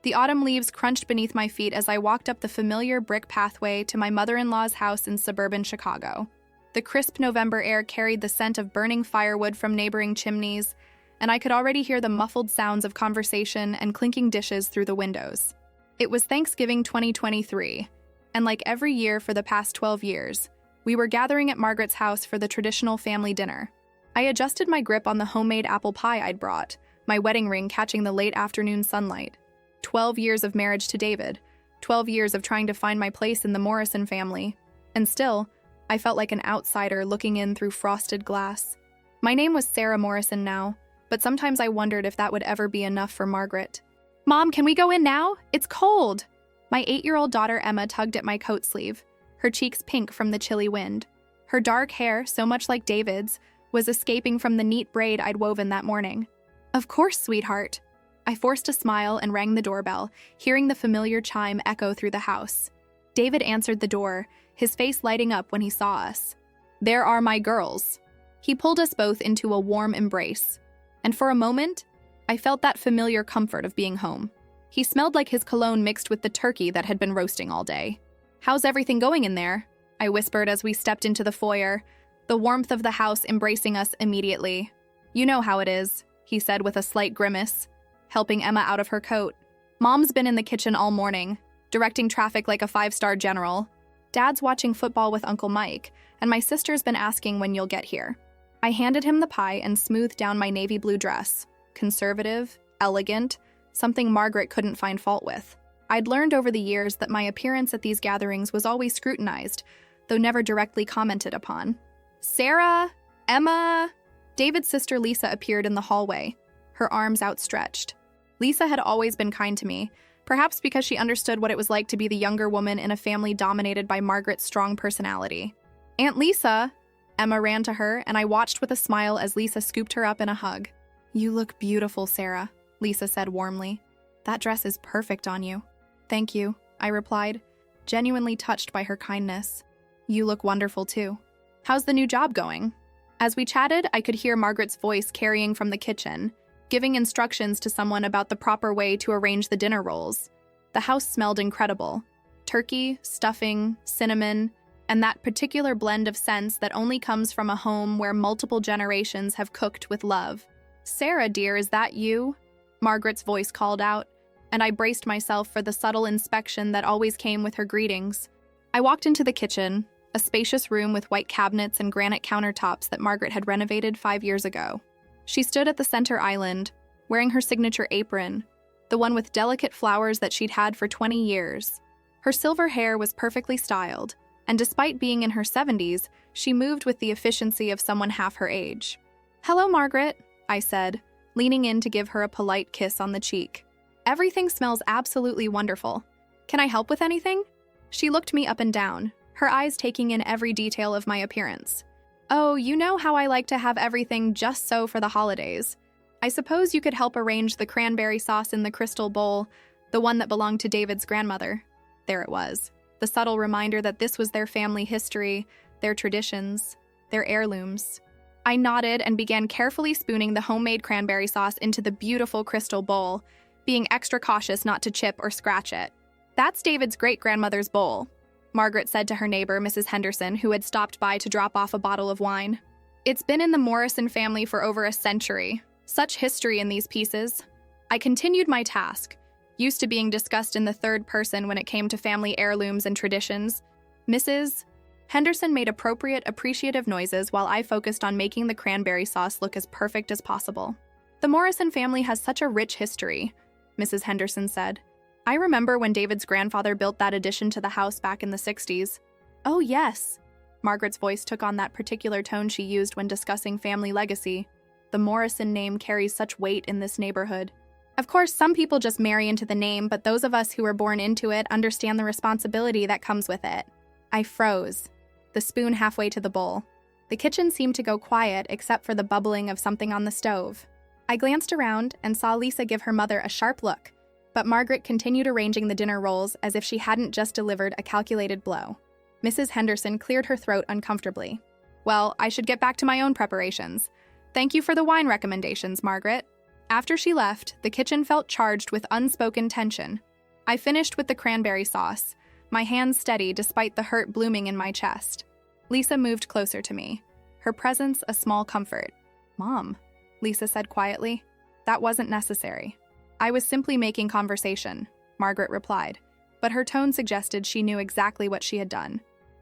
The autumn leaves crunched beneath my feet as I walked up the familiar brick pathway to my mother-in-law's house in suburban Chicago. The crisp November air carried the scent of burning firewood from neighboring chimneys, and I could already hear the muffled sounds of conversation and clinking dishes through the windows. It was Thanksgiving 2023, and like every year for the past 12 years, we were gathering at Margaret's house for the traditional family dinner. I adjusted my grip on the homemade apple pie I'd brought, my wedding ring catching the late afternoon sunlight. 12 years of marriage to David, 12 years of trying to find my place in the Morrison family, and still, I felt like an outsider looking in through frosted glass. My name was Sarah Morrison now, but sometimes I wondered if that would ever be enough for Margaret. "Mom, can we go in now? It's cold!" My 8-year-old daughter Emma tugged at my coat sleeve, her cheeks pink from the chilly wind. Her dark hair, so much like David's, was escaping from the neat braid I'd woven that morning. "Of course, sweetheart." I forced a smile and rang the doorbell, hearing the familiar chime echo through the house. David answered the door, his face lighting up when he saw us. "There are my girls." He pulled us both into a warm embrace, and for a moment, I felt that familiar comfort of being home. He smelled like his cologne mixed with the turkey that had been roasting all day. "How's everything going in there?" I whispered as we stepped into the foyer, the warmth of the house embracing us immediately. "You know how it is," he said with a slight grimace, helping Emma out of her coat. "Mom's been in the kitchen all morning, directing traffic like a 5-star general. Dad's watching football with Uncle Mike, and my sister's been asking when you'll get here." I handed him the pie and smoothed down my navy blue dress. Conservative, elegant, something Margaret couldn't find fault with. I'd learned over the years that my appearance at these gatherings was always scrutinized, though never directly commented upon. "Sarah! Emma!" David's sister Lisa appeared in the hallway, her arms outstretched. Lisa had always been kind to me, perhaps because she understood what it was like to be the younger woman in a family dominated by Margaret's strong personality. "Aunt Lisa!" Emma ran to her, and I watched with a smile as Lisa scooped her up in a hug. "You look beautiful, Sarah," Lisa said warmly. "That dress is perfect on you." "Thank you," I replied, genuinely touched by her kindness. "You look wonderful too. How's the new job going?" As we chatted, I could hear Margaret's voice carrying from the kitchen, giving instructions to someone about the proper way to arrange the dinner rolls. The house smelled incredible. Turkey, stuffing, cinnamon, and that particular blend of scents that only comes from a home where multiple generations have cooked with love. "Sarah, dear, is that you?" Margaret's voice called out, and I braced myself for the subtle inspection that always came with her greetings. I walked into the kitchen, a spacious room with white cabinets and granite countertops that Margaret had renovated 5 years ago. She stood at the center island, wearing her signature apron, the one with delicate flowers that she'd had for 20 years. Her silver hair was perfectly styled, and despite being in her 70s, she moved with the efficiency of someone half her age. "Hello, Margaret," I said, leaning in to give her a polite kiss on the cheek. "Everything smells absolutely wonderful. Can I help with anything?" She looked me up and down, her eyes taking in every detail of my appearance. "Oh, you know how I like to have everything just so for the holidays. I suppose you could help arrange the cranberry sauce in the crystal bowl, the one that belonged to David's grandmother." There it was, the subtle reminder that this was their family history, their traditions, their heirlooms. I nodded and began carefully spooning the homemade cranberry sauce into the beautiful crystal bowl, being extra cautious not to chip or scratch it. "That's David's great-grandmother's bowl," Margaret said to her neighbor, Mrs. Henderson, who had stopped by to drop off a bottle of wine. "It's been in the Morrison family for over a century. Such history in these pieces." I continued my task, used to being discussed in the third person when it came to family heirlooms and traditions. Mrs. Henderson made appropriate, appreciative noises while I focused on making the cranberry sauce look as perfect as possible. "The Morrison family has such a rich history," Mrs. Henderson said. "I remember when David's grandfather built that addition to the house back in the 60s. "Oh, yes." Margaret's voice took on that particular tone she used when discussing family legacy. "The Morrison name carries such weight in this neighborhood. Of course, some people just marry into the name, but those of us who were born into it understand the responsibility that comes with it." I froze, the spoon halfway to the bowl. The kitchen seemed to go quiet except for the bubbling of something on the stove. I glanced around and saw Lisa give her mother a sharp look, but Margaret continued arranging the dinner rolls as if she hadn't just delivered a calculated blow. Mrs. Henderson cleared her throat uncomfortably. "Well, I should get back to my own preparations. Thank you for the wine recommendations, Margaret." After she left, the kitchen felt charged with unspoken tension. I finished with the cranberry sauce, my hands steady despite the hurt blooming in my chest. Lisa moved closer to me, her presence a small comfort. "Mom," Lisa said quietly. "That wasn't necessary. I was simply making conversation," Margaret replied, but her tone suggested she knew exactly what she had done.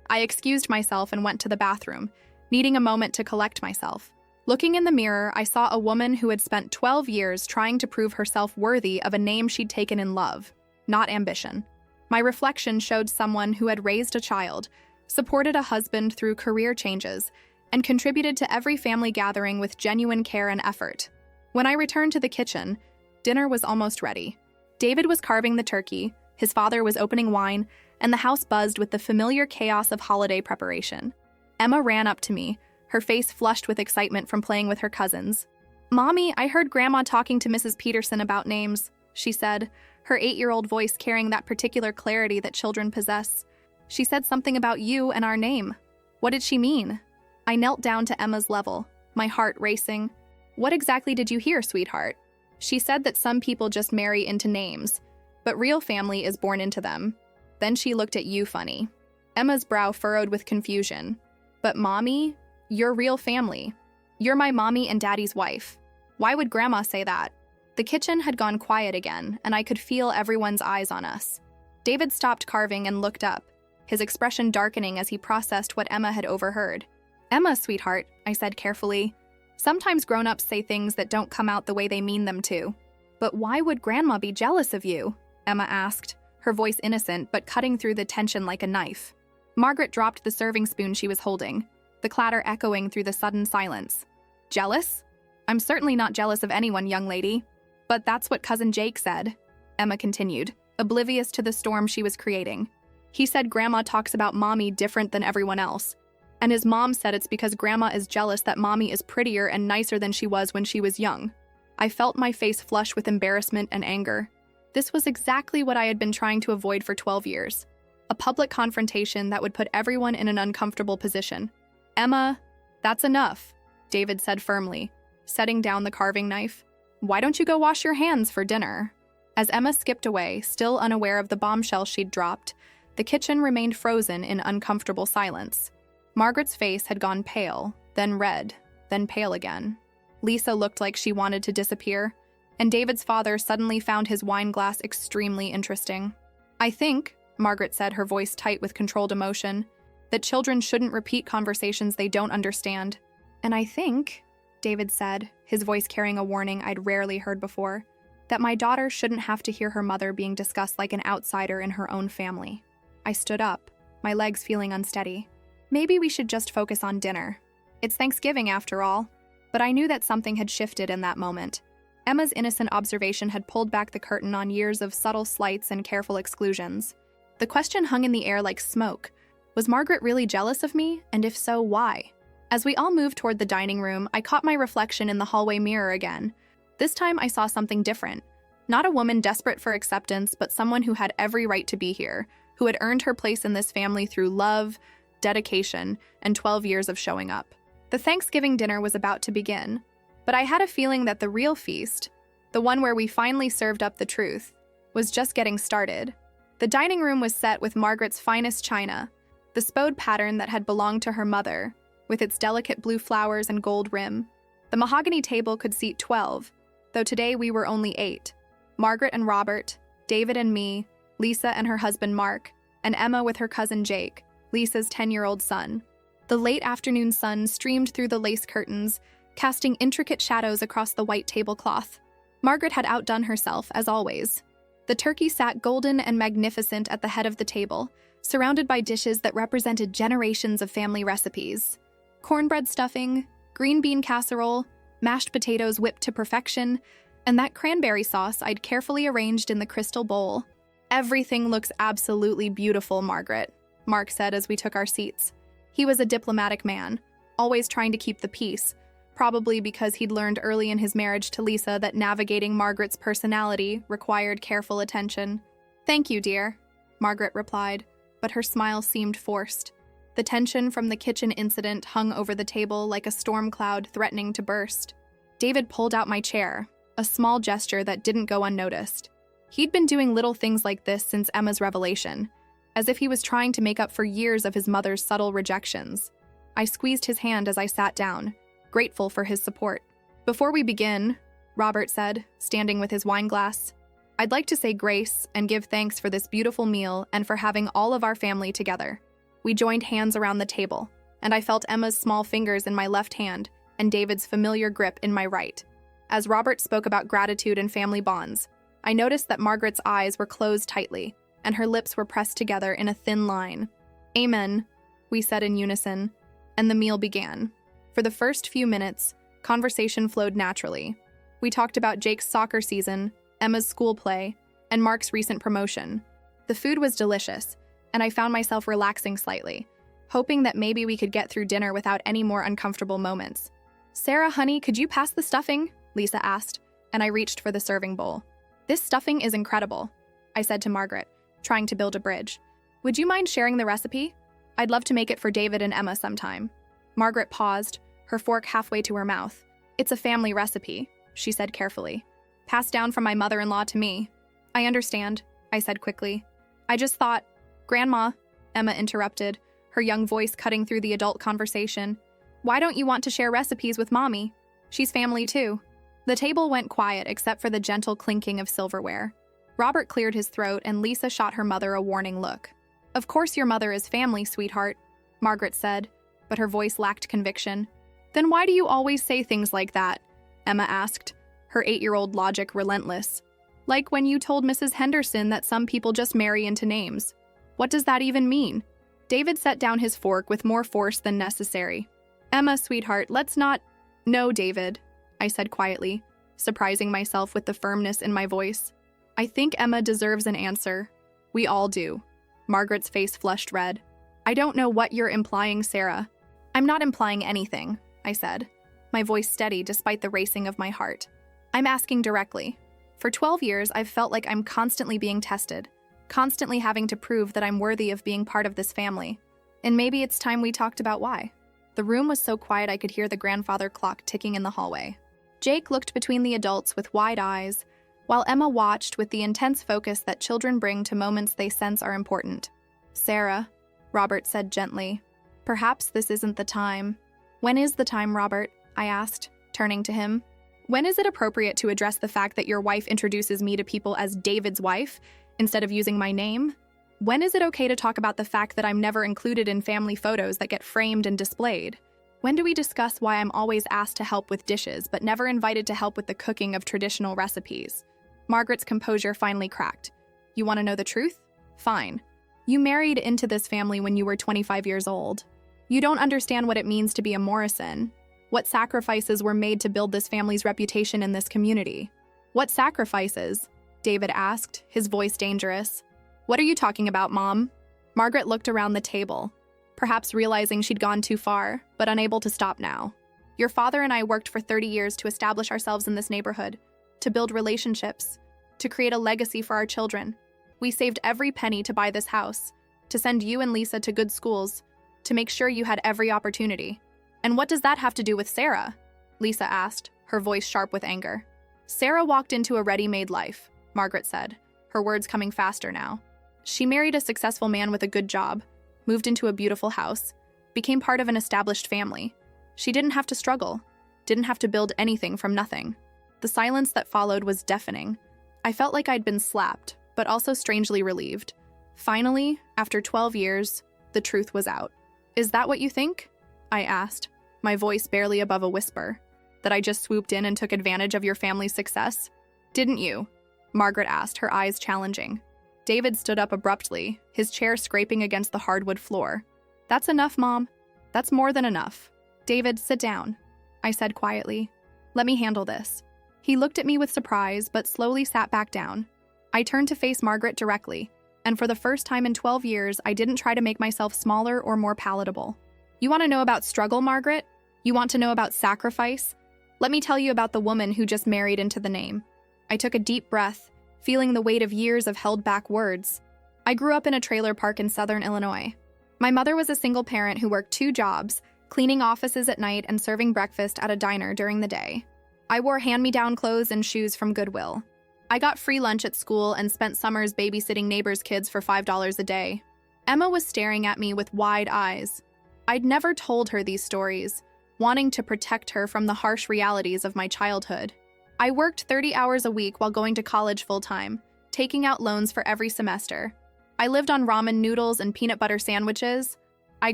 I excused myself and went to the bathroom, needing a moment to collect myself. Looking in the mirror, I saw a woman who had spent 12 years trying to prove herself worthy of a name she'd taken in love, not ambition. My reflection showed someone who had raised a child, supported a husband through career changes, and contributed to every family gathering with genuine care and effort. When I returned to the kitchen, dinner was almost ready. David was carving the turkey, his father was opening wine, and the house buzzed with the familiar chaos of holiday preparation. Emma ran up to me, her face flushed with excitement from playing with her cousins. "Mommy, I heard Grandma talking to Mrs. Peterson about names," she said, her 8-year-old voice carrying that particular clarity that children possess. "She said something about you and our name. What did she mean?" I knelt down to Emma's level, my heart racing. "What exactly did you hear, sweetheart?" "She said that some people just marry into names, but real family is born into them." Then she looked at you funny. Emma's brow furrowed with confusion. "But Mommy, you're real family. You're my mommy and daddy's wife. Why would Grandma say that?" The kitchen had gone quiet again, and I could feel everyone's eyes on us. David stopped carving and looked up, his expression darkening as he processed what Emma had overheard. "Emma, sweetheart," I said carefully, "sometimes grown-ups say things that don't come out the way they mean them to." "But why would Grandma be jealous of you?" Emma asked, her voice innocent but cutting through the tension like a knife. Margaret dropped the serving spoon she was holding, the clatter echoing through the sudden silence. "Jealous? I'm certainly not jealous of anyone, young lady. But that's what Cousin Jake said," Emma continued, oblivious to the storm she was creating. "He said Grandma talks about Mommy different than everyone else. And his mom said it's because Grandma is jealous that Mommy is prettier and nicer than she was when she was young." I felt my face flush with embarrassment and anger. This was exactly what I had been trying to avoid for 12 years. A public confrontation that would put everyone in an uncomfortable position. "Emma, that's enough," David said firmly, setting down the carving knife. "Why don't you go wash your hands for dinner?" As Emma skipped away, still unaware of the bombshell she'd dropped, the kitchen remained frozen in uncomfortable silence. Margaret's face had gone pale, then red, then pale again. Lisa looked like she wanted to disappear, and David's father suddenly found his wine glass extremely interesting. "I think," Margaret said, her voice tight with controlled emotion, "that children shouldn't repeat conversations they don't understand." "And I think," David said, his voice carrying a warning I'd rarely heard before, "that my daughter shouldn't have to hear her mother being discussed like an outsider in her own family." I stood up, my legs feeling unsteady. "Maybe we should just focus on dinner. It's Thanksgiving after all." But I knew that something had shifted in that moment. Emma's innocent observation had pulled back the curtain on years of subtle slights and careful exclusions. The question hung in the air like smoke. Was Margaret really jealous of me? And if so, why? As we all moved toward the dining room, I caught my reflection in the hallway mirror again. This time I saw something different. Not a woman desperate for acceptance, but someone who had every right to be here, who had earned her place in this family through love, dedication, and 12 years of showing up. The Thanksgiving dinner was about to begin, but I had a feeling that the real feast, the one where we finally served up the truth, was just getting started. The dining room was set with Margaret's finest china, the spode pattern that had belonged to her mother, with its delicate blue flowers and gold rim. The mahogany table could seat 12, though today we were only 8. Margaret and Robert, David and me, Lisa and her husband Mark, and Emma with her cousin Jake, Lisa's 10-year-old son. The late afternoon sun streamed through the lace curtains, casting intricate shadows across the white tablecloth. Margaret had outdone herself, as always. The turkey sat golden and magnificent at the head of the table, surrounded by dishes that represented generations of family recipes. Cornbread stuffing, green bean casserole, mashed potatoes whipped to perfection, and that cranberry sauce I'd carefully arranged in the crystal bowl. "Everything looks absolutely beautiful, Margaret," Mark said as we took our seats. He was a diplomatic man, always trying to keep the peace, probably because he'd learned early in his marriage to Lisa that navigating Margaret's personality required careful attention. "Thank you, dear," Margaret replied, but her smile seemed forced. The tension from the kitchen incident hung over the table like a storm cloud threatening to burst. David pulled out my chair, a small gesture that didn't go unnoticed. He'd been doing little things like this since Emma's revelation, as if he was trying to make up for years of his mother's subtle rejections. I squeezed his hand as I sat down, grateful for his support. "Before we begin," Robert said, standing with his wine glass, "I'd like to say grace and give thanks for this beautiful meal and for having all of our family together." We joined hands around the table, and I felt Emma's small fingers in my left hand and David's familiar grip in my right. As Robert spoke about gratitude and family bonds, I noticed that Margaret's eyes were closed tightly, and her lips were pressed together in a thin line. "Amen," we said in unison, and the meal began. For the first few minutes, conversation flowed naturally. We talked about Jake's soccer season, Emma's school play, and Mark's recent promotion. The food was delicious, and I found myself relaxing slightly, hoping that maybe we could get through dinner without any more uncomfortable moments. "Sarah, honey, could you pass the stuffing?" Lisa asked, and I reached for the serving bowl. "This stuffing is incredible," I said to Margaret, trying to build a bridge. "Would you mind sharing the recipe? I'd love to make it for David and Emma sometime." Margaret paused, her fork halfway to her mouth. "It's a family recipe," she said carefully. "Passed down from my mother-in-law to me." "I understand," I said quickly. "I just thought—" "Grandma," Emma interrupted, her young voice cutting through the adult conversation. "Why don't you want to share recipes with Mommy? She's family too." The table went quiet except for the gentle clinking of silverware. Robert cleared his throat and Lisa shot her mother a warning look. "Of course your mother is family, sweetheart," Margaret said, but her voice lacked conviction. "Then why do you always say things like that?" Emma asked, her 8-year-old logic relentless. "Like when you told Mrs. Henderson that some people just marry into names. What does that even mean?" David set down his fork with more force than necessary. "Emma, sweetheart, let's not—" "No, David," I said quietly, surprising myself with the firmness in my voice. "I think Emma deserves an answer. We all do." Margaret's face flushed red. "I don't know what you're implying, Sarah." "I'm not implying anything," I said, my voice steady despite the racing of my heart. "I'm asking directly. For 12 years, I've felt like I'm constantly being tested, constantly having to prove that I'm worthy of being part of this family. And maybe it's time we talked about why." The room was so quiet I could hear the grandfather clock ticking in the hallway. Jake looked between the adults with wide eyes, while Emma watched with the intense focus that children bring to moments they sense are important. "Sarah," Robert said gently, "perhaps this isn't the time." "When is the time, Robert?" I asked, turning to him. "When is it appropriate to address the fact that your wife introduces me to people as David's wife, instead of using my name? When is it okay to talk about the fact that I'm never included in family photos that get framed and displayed? When do we discuss why I'm always asked to help with dishes but never invited to help with the cooking of traditional recipes?" Margaret's composure finally cracked. "You want to know the truth? Fine. You married into this family when you were 25 years old. You don't understand what it means to be a Morrison. What sacrifices were made to build this family's reputation in this community." "What sacrifices?" David asked, his voice dangerous. "What are you talking about, Mom?" Margaret looked around the table, perhaps realizing she'd gone too far, but unable to stop now. "Your father and I worked for 30 years to establish ourselves in this neighborhood, to build relationships, to create a legacy for our children. We saved every penny to buy this house, to send you and Lisa to good schools, to make sure you had every opportunity. And what does that have to do with Sarah?" Lisa asked, her voice sharp with anger. "Sarah walked into a ready-made life," Margaret said, her words coming faster now. "She married a successful man with a good job, moved into a beautiful house, became part of an established family. She didn't have to struggle, didn't have to build anything from nothing." The silence that followed was deafening. I felt like I'd been slapped, but also strangely relieved. Finally, after 12 years, the truth was out. "Is that what you think?" I asked, my voice barely above a whisper. "That I just swooped in and took advantage of your family's success? Didn't you?" Margaret asked, her eyes challenging. David stood up abruptly, his chair scraping against the hardwood floor. "That's enough, Mom. That's more than enough." "David, sit down," I said quietly. "Let me handle this." He looked at me with surprise, but slowly sat back down. I turned to face Margaret directly, and for the first time in 12 years, I didn't try to make myself smaller or more palatable. "You want to know about struggle, Margaret? You want to know about sacrifice? Let me tell you about the woman who just married into the name." I took a deep breath, feeling the weight of years of held-back words. I grew up in a trailer park in southern Illinois. My mother was a single parent who worked 2 jobs, cleaning offices at night and serving breakfast at a diner during the day. I wore hand-me-down clothes and shoes from Goodwill. I got free lunch at school and spent summers babysitting neighbors' kids for $5 a day. Emma was staring at me with wide eyes. I'd never told her these stories, wanting to protect her from the harsh realities of my childhood. I worked 30 hours a week while going to college full-time, taking out loans for every semester. I lived on ramen noodles and peanut butter sandwiches. I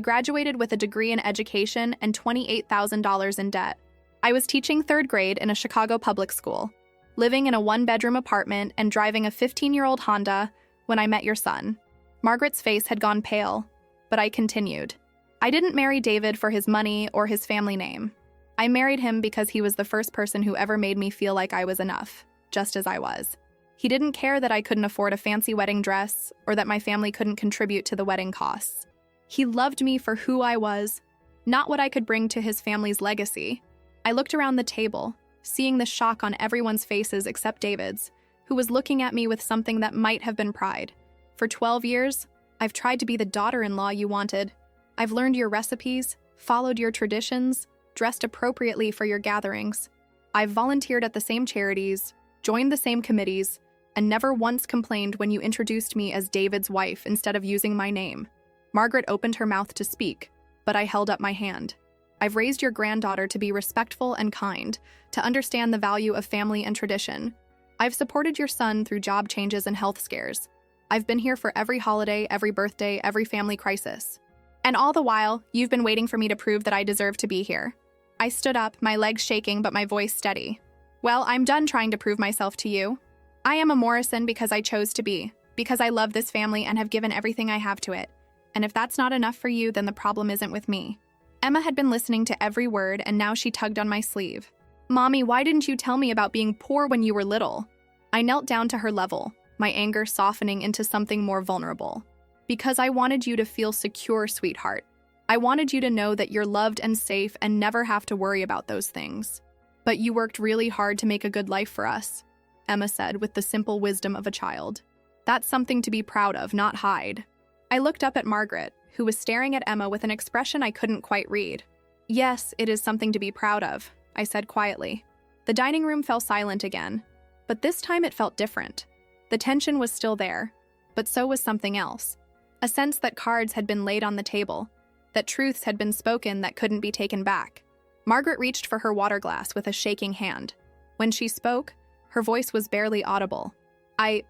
graduated with a degree in education and $28,000 in debt. I was teaching third grade in a Chicago public school, living in a one-bedroom apartment and driving a 15-year-old Honda when I met your son. Margaret's face had gone pale, but I continued. I didn't marry David for his money or his family name. I married him because he was the first person who ever made me feel like I was enough, just as I was. He didn't care that I couldn't afford a fancy wedding dress or that my family couldn't contribute to the wedding costs. He loved me for who I was, not what I could bring to his family's legacy. I looked around the table, seeing the shock on everyone's faces except David's, who was looking at me with something that might have been pride. For 12 years, I've tried to be the daughter-in-law you wanted. I've learned your recipes, followed your traditions, dressed appropriately for your gatherings. I've volunteered at the same charities, joined the same committees, and never once complained when you introduced me as David's wife instead of using my name. Margaret opened her mouth to speak, but I held up my hand. I've raised your granddaughter to be respectful and kind, to understand the value of family and tradition. I've supported your son through job changes and health scares. I've been here for every holiday, every birthday, every family crisis. And all the while, you've been waiting for me to prove that I deserve to be here. I stood up, my legs shaking but my voice steady. Well, I'm done trying to prove myself to you. I am a Morrison because I chose to be, because I love this family and have given everything I have to it. And if that's not enough for you, then the problem isn't with me. Emma had been listening to every word, and now she tugged on my sleeve. Mommy, why didn't you tell me about being poor when you were little? I knelt down to her level, my anger softening into something more vulnerable. Because I wanted you to feel secure, sweetheart. I wanted you to know that you're loved and safe and never have to worry about those things. But you worked really hard to make a good life for us, Emma said with the simple wisdom of a child. That's something to be proud of, not hide. I looked up at Margaret, who was staring at Emma with an expression I couldn't quite read. Yes, it is something to be proud of, I said quietly. The dining room fell silent again, but this time it felt different. The tension was still there, but so was something else. A sense that cards had been laid on the table, that truths had been spoken that couldn't be taken back. Margaret reached for her water glass with a shaking hand. When she spoke, her voice was barely audible. I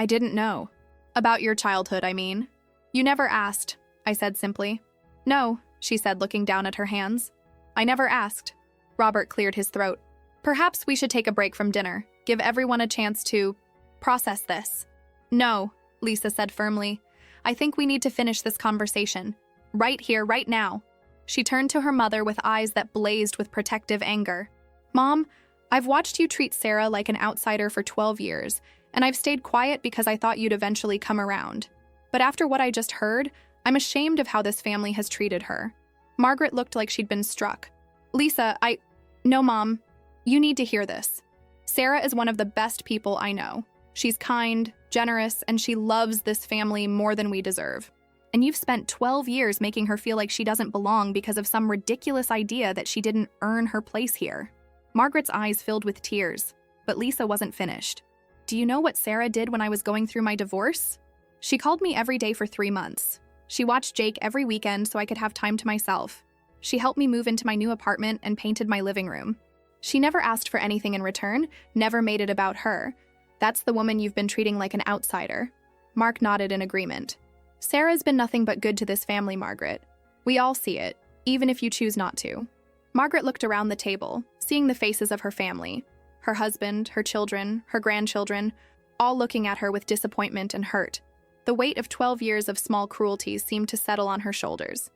didn't know. About your childhood, I mean. You never asked, I said simply. No, she said, looking down at her hands. I never asked. Robert cleared his throat. Perhaps we should take a break from dinner, give everyone a chance to process this. No, Lisa said firmly. I think we need to finish this conversation. Right here, right now. She turned to her mother with eyes that blazed with protective anger. Mom, I've watched you treat Sarah like an outsider for 12 years, and I've stayed quiet because I thought you'd eventually come around. But after what I just heard, I'm ashamed of how this family has treated her. Margaret looked like she'd been struck. Lisa, No, Mom. You need to hear this. Sarah is one of the best people I know. She's kind, generous, and she loves this family more than we deserve. And you've spent 12 years making her feel like she doesn't belong because of some ridiculous idea that she didn't earn her place here. Margaret's eyes filled with tears, but Lisa wasn't finished. Do you know what Sarah did when I was going through my divorce? She called me every day for 3 months. She watched Jake every weekend so I could have time to myself. She helped me move into my new apartment and painted my living room. She never asked for anything in return, never made it about her. That's the woman you've been treating like an outsider. Mark nodded in agreement. Sarah's been nothing but good to this family, Margaret. We all see it, even if you choose not to. Margaret looked around the table, seeing the faces of her family. Her husband, her children, her grandchildren, all looking at her with disappointment and hurt. The weight of 12 years of small cruelties seemed to settle on her shoulders.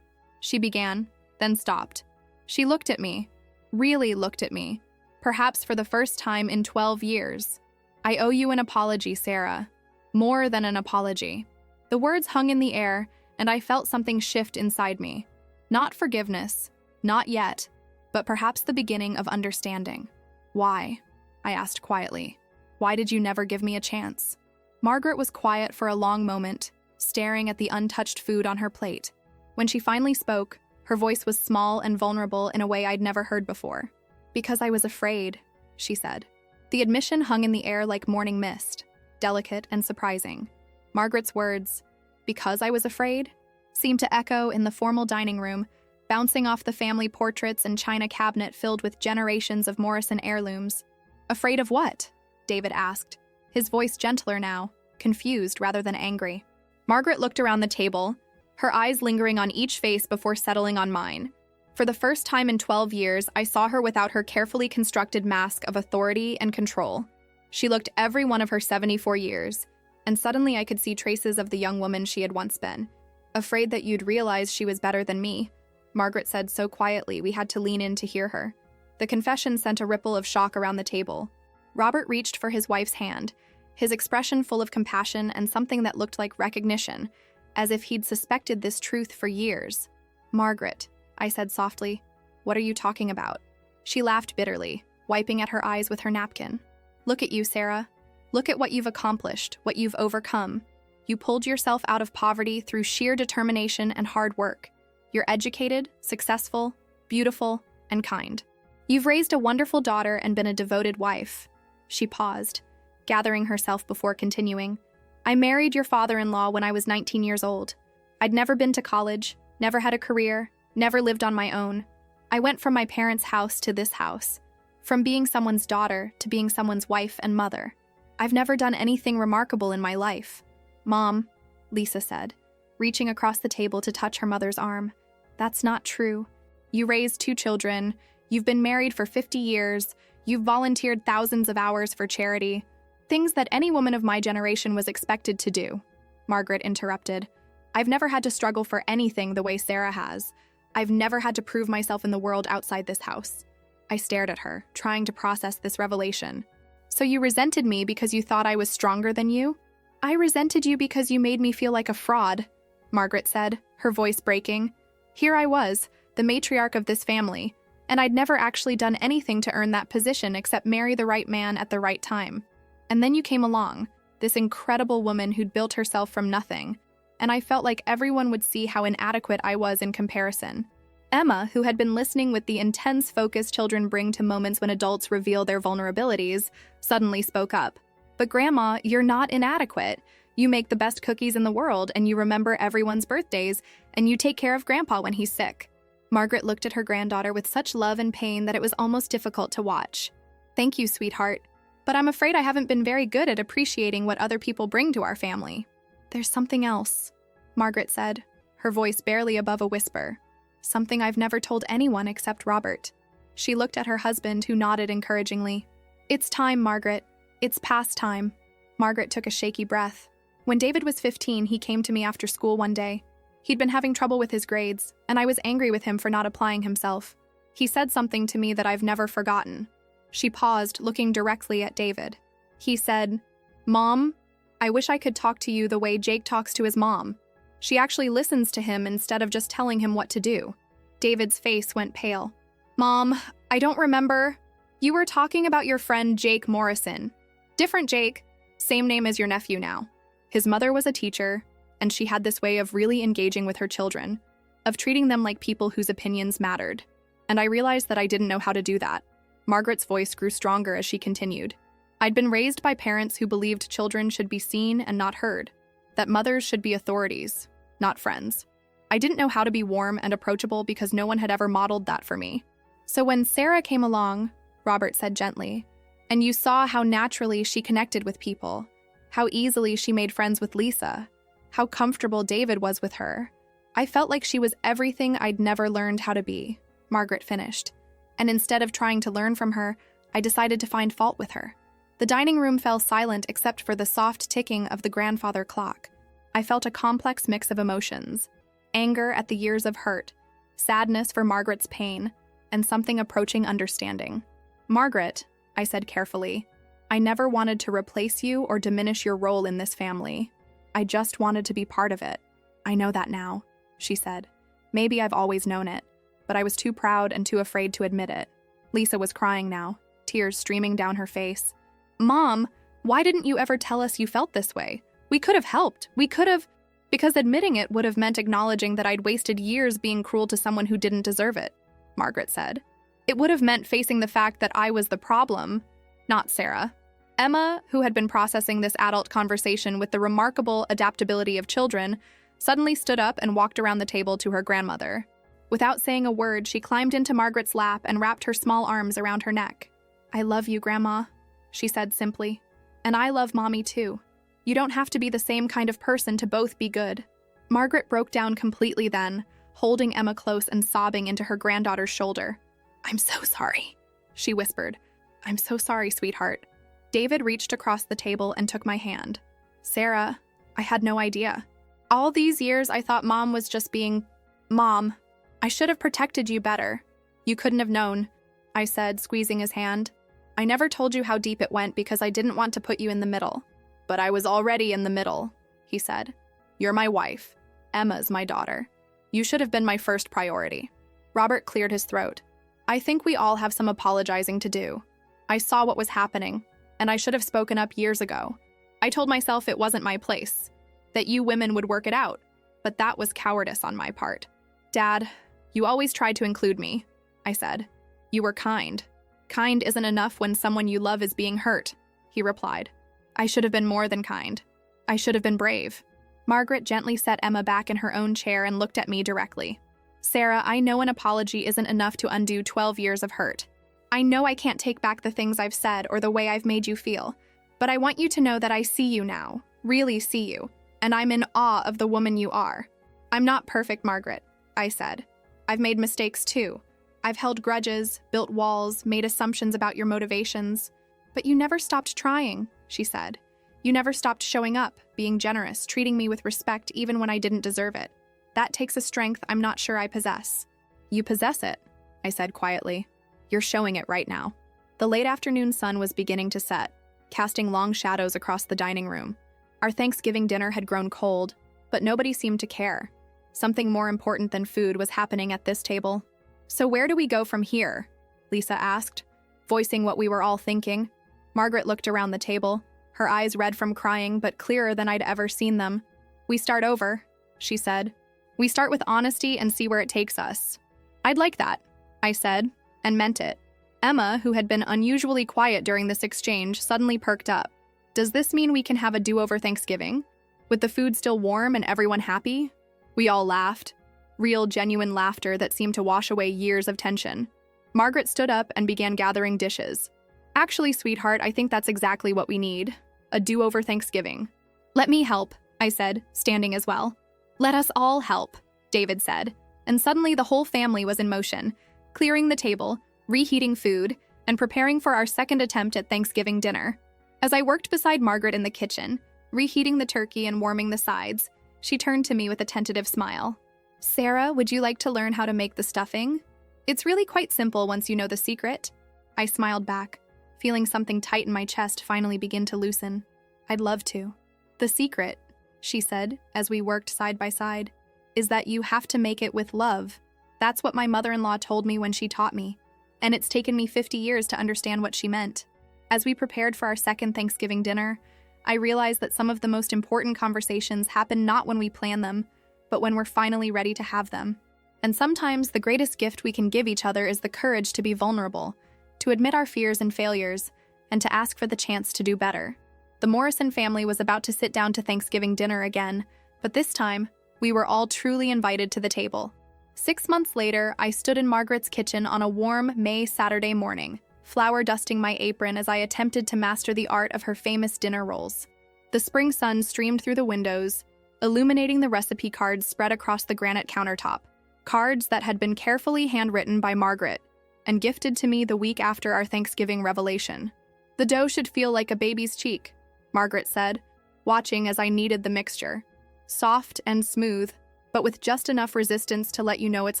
She began, then stopped. She looked at me, really looked at me, perhaps for the first time in 12 years. I owe you an apology, Sarah. More than an apology. The words hung in the air, and I felt something shift inside me. Not forgiveness, not yet, but perhaps the beginning of understanding. Why? I asked quietly. Why did you never give me a chance? Margaret was quiet for a long moment, staring at the untouched food on her plate. When she finally spoke, her voice was small and vulnerable in a way I'd never heard before. Because I was afraid, she said. The admission hung in the air like morning mist, delicate and surprising. Margaret's words, "because I was afraid," seemed to echo in the formal dining room, bouncing off the family portraits and china cabinet filled with generations of Morrison heirlooms. "Afraid of what?" David asked, his voice gentler now, confused rather than angry. Margaret looked around the table, her eyes lingering on each face before settling on mine. For the first time in 12 years, I saw her without her carefully constructed mask of authority and control. She looked every one of her 74 years, and suddenly I could see traces of the young woman she had once been. "Afraid that you'd realize she was better than me," Margaret said so quietly we had to lean in to hear her. The confession sent a ripple of shock around the table. Robert reached for his wife's hand, his expression full of compassion and something that looked like recognition, as if he'd suspected this truth for years. "Margaret," I said softly, "what are you talking about?" She laughed bitterly, wiping at her eyes with her napkin. "Look at you, Sarah. Look at what you've accomplished, what you've overcome. You pulled yourself out of poverty through sheer determination and hard work. You're educated, successful, beautiful, and kind. You've raised a wonderful daughter and been a devoted wife." She paused, gathering herself before continuing. "I married your father-in-law when I was 19 years old. I'd never been to college, never had a career, never lived on my own. I went from my parents' house to this house, from being someone's daughter to being someone's wife and mother. I've never done anything remarkable in my life." "Mom," Lisa said, reaching across the table to touch her mother's arm, "that's not true. You raised 2 children, you've been married for 50 years, you've volunteered thousands of hours for charity. Things that any woman of my generation was expected to do." Margaret interrupted. "I've never had to struggle for anything the way Sarah has. I've never had to prove myself in the world outside this house." I stared at her, trying to process this revelation. "So you resented me because you thought I was stronger than you?" "I resented you because you made me feel like a fraud," Margaret said, her voice breaking. "Here I was, the matriarch of this family, and I'd never actually done anything to earn that position except marry the right man at the right time. And then you came along, this incredible woman who'd built herself from nothing, and I felt like everyone would see how inadequate I was in comparison." Emma, who had been listening with the intense focus children bring to moments when adults reveal their vulnerabilities, suddenly spoke up. "But Grandma, you're not inadequate. You make the best cookies in the world, and you remember everyone's birthdays, and you take care of Grandpa when he's sick." Margaret looked at her granddaughter with such love and pain that it was almost difficult to watch. "Thank you, sweetheart. But I'm afraid I haven't been very good at appreciating what other people bring to our family." "There's something else," Margaret said, her voice barely above a whisper. "Something I've never told anyone except Robert." She looked at her husband, who nodded encouragingly. "It's time, Margaret. It's past time." Margaret took a shaky breath. "When David was 15, he came to me after school one day. He'd been having trouble with his grades, and I was angry with him for not applying himself. He said something to me that I've never forgotten." She paused, looking directly at David. He said, "Mom, I wish I could talk to you the way Jake talks to his mom. She actually listens to him instead of just telling him what to do." David's face went pale. "Mom, I don't remember. You were talking about your friend Jake Morrison. Different Jake, same name as your nephew now. His mother was a teacher, and she had this way of really engaging with her children, of treating them like people whose opinions mattered. And I realized that I didn't know how to do that." Margaret's voice grew stronger as she continued. "I'd been raised by parents who believed children should be seen and not heard, that mothers should be authorities, not friends. I didn't know how to be warm and approachable because no one had ever modeled that for me. So when Sarah came along," Robert said gently, "and you saw how naturally she connected with people, how easily she made friends with Lisa, how comfortable David was with her, I felt like she was everything I'd never learned how to be," Margaret finished. "And instead of trying to learn from her, I decided to find fault with her." The dining room fell silent except for the soft ticking of the grandfather clock. I felt a complex mix of emotions: anger at the years of hurt, sadness for Margaret's pain, and something approaching understanding. "Margaret," I said carefully, "I never wanted to replace you or diminish your role in this family. I just wanted to be part of it. I know that now," she said. "Maybe I've always known it, but I was too proud and too afraid to admit it." Lisa was crying now, tears streaming down her face. "Mom, why didn't you ever tell us you felt this way? We could have helped. We could have..." "Because admitting it would have meant acknowledging that I'd wasted years being cruel to someone who didn't deserve it," Margaret said. It would have meant facing the fact that I was the problem, not Sarah. Emma, who had been processing this adult conversation with the remarkable adaptability of children, suddenly stood up and walked around the table to her grandmother. Without saying a word, she climbed into Margaret's lap and wrapped her small arms around her neck. "I love you, Grandma," she said simply. "And I love Mommy too. You don't have to be the same kind of person to both be good." Margaret broke down completely then, holding Emma close and sobbing into her granddaughter's shoulder. "I'm so sorry," she whispered. "I'm so sorry, sweetheart." David reached across the table and took my hand. "Sarah, I had no idea. All these years I thought Mom was just being Mom. I should have protected you better. You couldn't have known," I said, squeezing his hand. "I never told you how deep it went because I didn't want to put you in the middle." "But I was already in the middle," he said. "You're my wife. Emma's my daughter. You should have been my first priority." Robert cleared his throat. "I think we all have some apologizing to do. I saw what was happening, and I should have spoken up years ago. I told myself it wasn't my place, that you women would work it out, but that was cowardice on my part. Dad, you always tried to include me," I said. "You were kind. Kind isn't enough when someone you love is being hurt," he replied. "I should have been more than kind. I should have been brave." Margaret gently set Emma back in her own chair and looked at me directly. "Sarah, I know an apology isn't enough to undo 12 years of hurt. I know I can't take back the things I've said or the way I've made you feel, but I want you to know that I see you now, really see you, and I'm in awe of the woman you are. I'm not perfect, Margaret," I said. "I've made mistakes too. I've held grudges, built walls, made assumptions about your motivations. But you never stopped trying," she said. "You never stopped showing up, being generous, treating me with respect even when I didn't deserve it. That takes a strength I'm not sure I possess." "You possess it," I said quietly. "You're showing it right now." The late afternoon sun was beginning to set, casting long shadows across the dining room. Our Thanksgiving dinner had grown cold, but nobody seemed to care. Something more important than food was happening at this table. "So where do we go from here?" Lisa asked, voicing what we were all thinking. Margaret looked around the table, her eyes red from crying but clearer than I'd ever seen them. "We start over," she said. "We start with honesty and see where it takes us." "I'd like that," I said, and meant it. Emma, who had been unusually quiet during this exchange, suddenly perked up. "Does this mean we can have a do-over Thanksgiving? With the food still warm and everyone happy?" We all laughed. Real, genuine laughter that seemed to wash away years of tension. Margaret stood up and began gathering dishes. "Actually, sweetheart, I think that's exactly what we need. A do-over Thanksgiving." "Let me help," I said, standing as well. "Let us all help," David said, and suddenly the whole family was in motion, clearing the table, reheating food, and preparing for our second attempt at Thanksgiving dinner. As I worked beside Margaret in the kitchen, reheating the turkey and warming the sides, she turned to me with a tentative smile. "Sarah, would you like to learn how to make the stuffing? It's really quite simple once you know the secret." I smiled back, feeling something tight in my chest finally begin to loosen. "I'd love to." "The secret," she said, as we worked side by side, "is that you have to make it with love. That's what my mother-in-law told me when she taught me, and it's taken me 50 years to understand what she meant." As we prepared for our second Thanksgiving dinner, I realized that some of the most important conversations happen not when we plan them, but when we're finally ready to have them. And sometimes the greatest gift we can give each other is the courage to be vulnerable, to admit our fears and failures, and to ask for the chance to do better. The Morrison family was about to sit down to Thanksgiving dinner again, but this time, we were all truly invited to the table. 6 months later, I stood in Margaret's kitchen on a warm May Saturday morning, flour dusting my apron as I attempted to master the art of her famous dinner rolls. The spring sun streamed through the windows, illuminating the recipe cards spread across the granite countertop, cards that had been carefully handwritten by Margaret and gifted to me the week after our Thanksgiving revelation. "The dough should feel like a baby's cheek," Margaret said, watching as I kneaded the mixture. "Soft and smooth, but with just enough resistance to let you know it's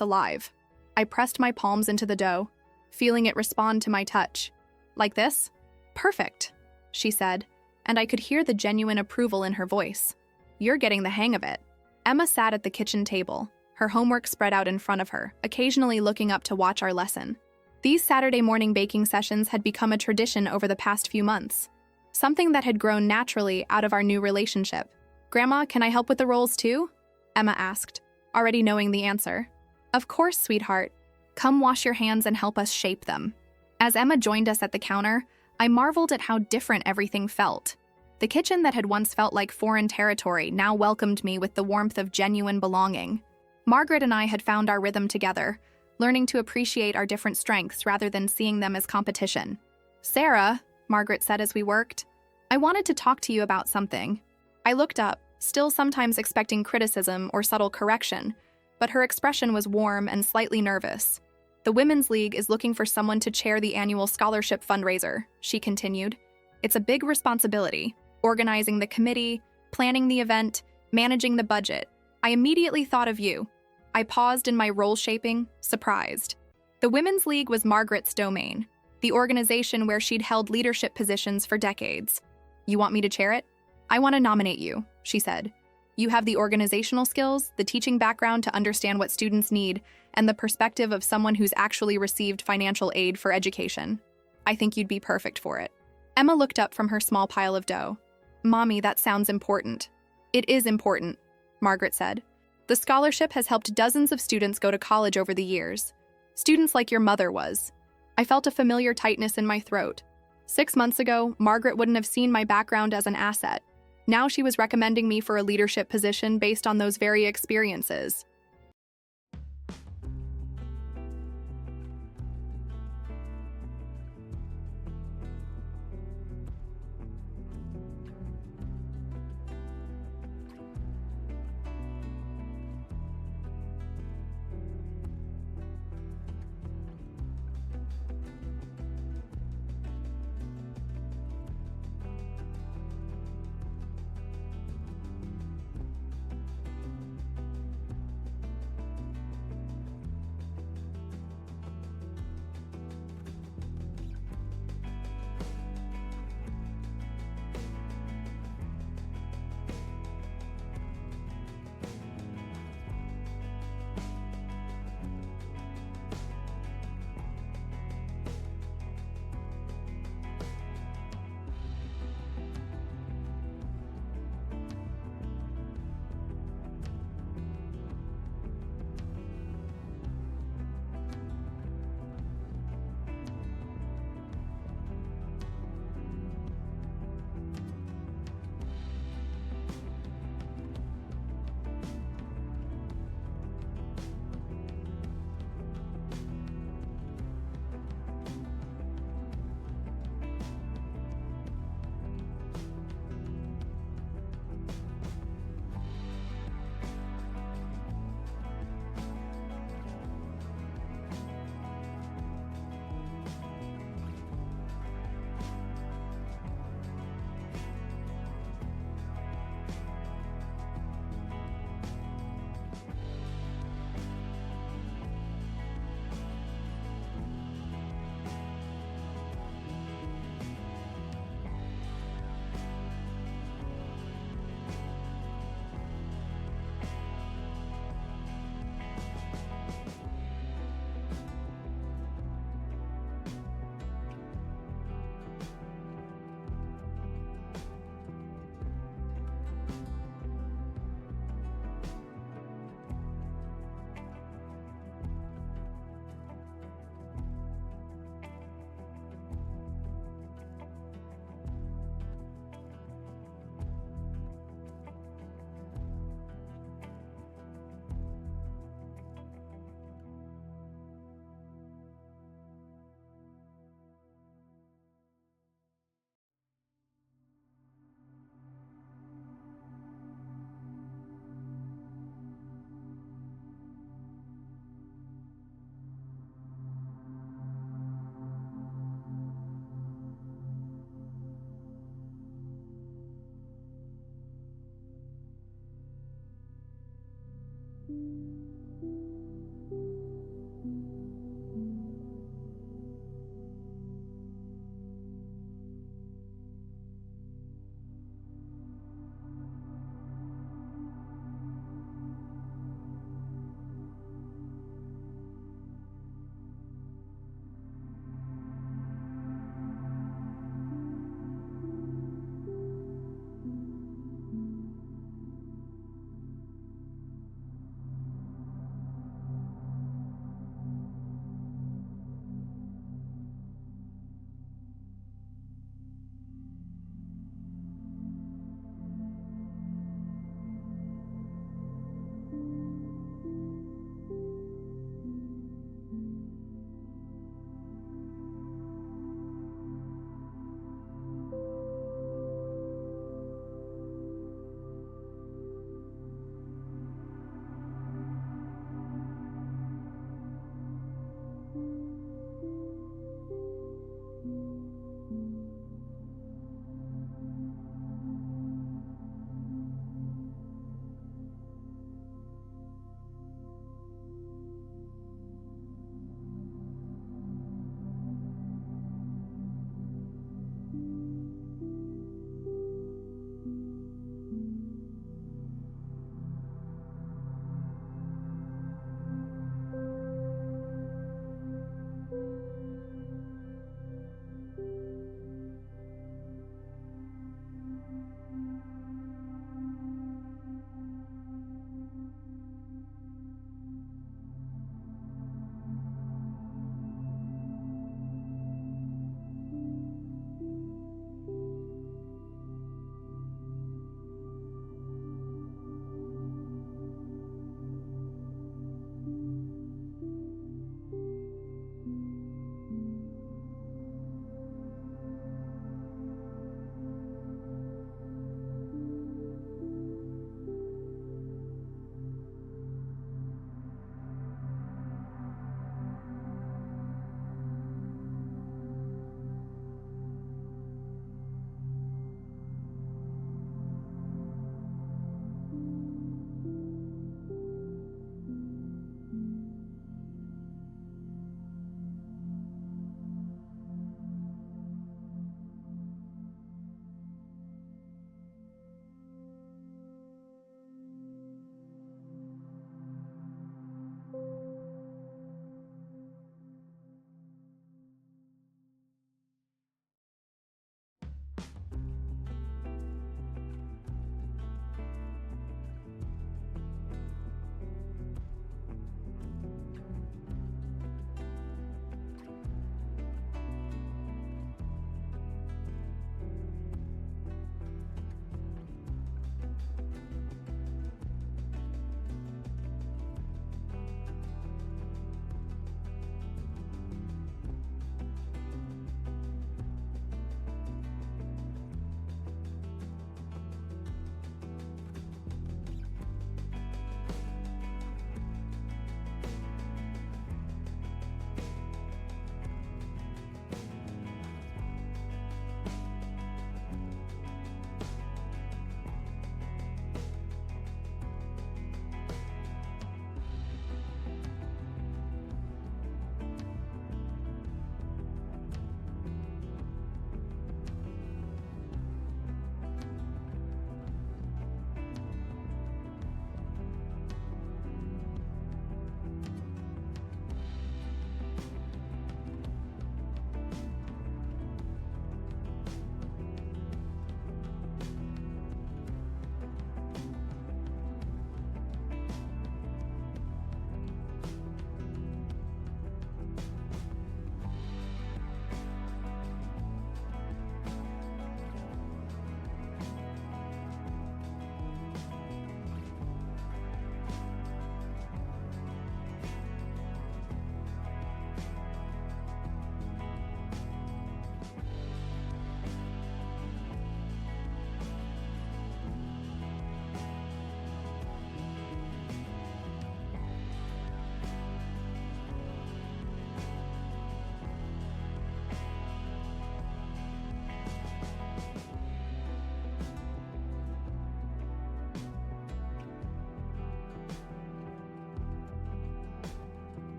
alive." I pressed my palms into the dough, feeling it respond to my touch. "Like this?" "Perfect," she said, and I could hear the genuine approval in her voice. "You're getting the hang of it." Emma sat at the kitchen table, her homework spread out in front of her, occasionally looking up to watch our lesson. These Saturday morning baking sessions had become a tradition over the past few months, something that had grown naturally out of our new relationship. "Grandma, can I help with the rolls too?" Emma asked, already knowing the answer. "Of course, sweetheart. Come wash your hands and help us shape them. As Emma joined us at the counter, I marveled at how different everything felt. The kitchen that had once felt like foreign territory now welcomed me with the warmth of genuine belonging. Margaret and I had found our rhythm together, learning to appreciate our different strengths rather than seeing them as competition. "Sarah," Margaret said as we worked, "I wanted to talk to you about something." I looked up, still sometimes expecting criticism or subtle correction, but her expression was warm and slightly nervous. "The Women's League is looking for someone to chair the annual scholarship fundraiser," she continued. "It's a big responsibility, organizing the committee, planning the event, managing the budget. I immediately thought of you." I paused in my role shaping, surprised. The Women's League was Margaret's domain, the organization where she'd held leadership positions for decades. "You want me to chair it? I want to nominate you," she said. "You have the organizational skills, the teaching background to understand what students need, and the perspective of someone who's actually received financial aid for education. I think you'd be perfect for it." Emma looked up from her small pile of dough. "Mommy, that sounds important." "It is important," Margaret said. "The scholarship has helped dozens of students go to college over the years. Students like your mother was." I felt a familiar tightness in my throat. 6 months ago, Margaret wouldn't have seen my background as an asset. Now she was recommending me for a leadership position based on those very experiences.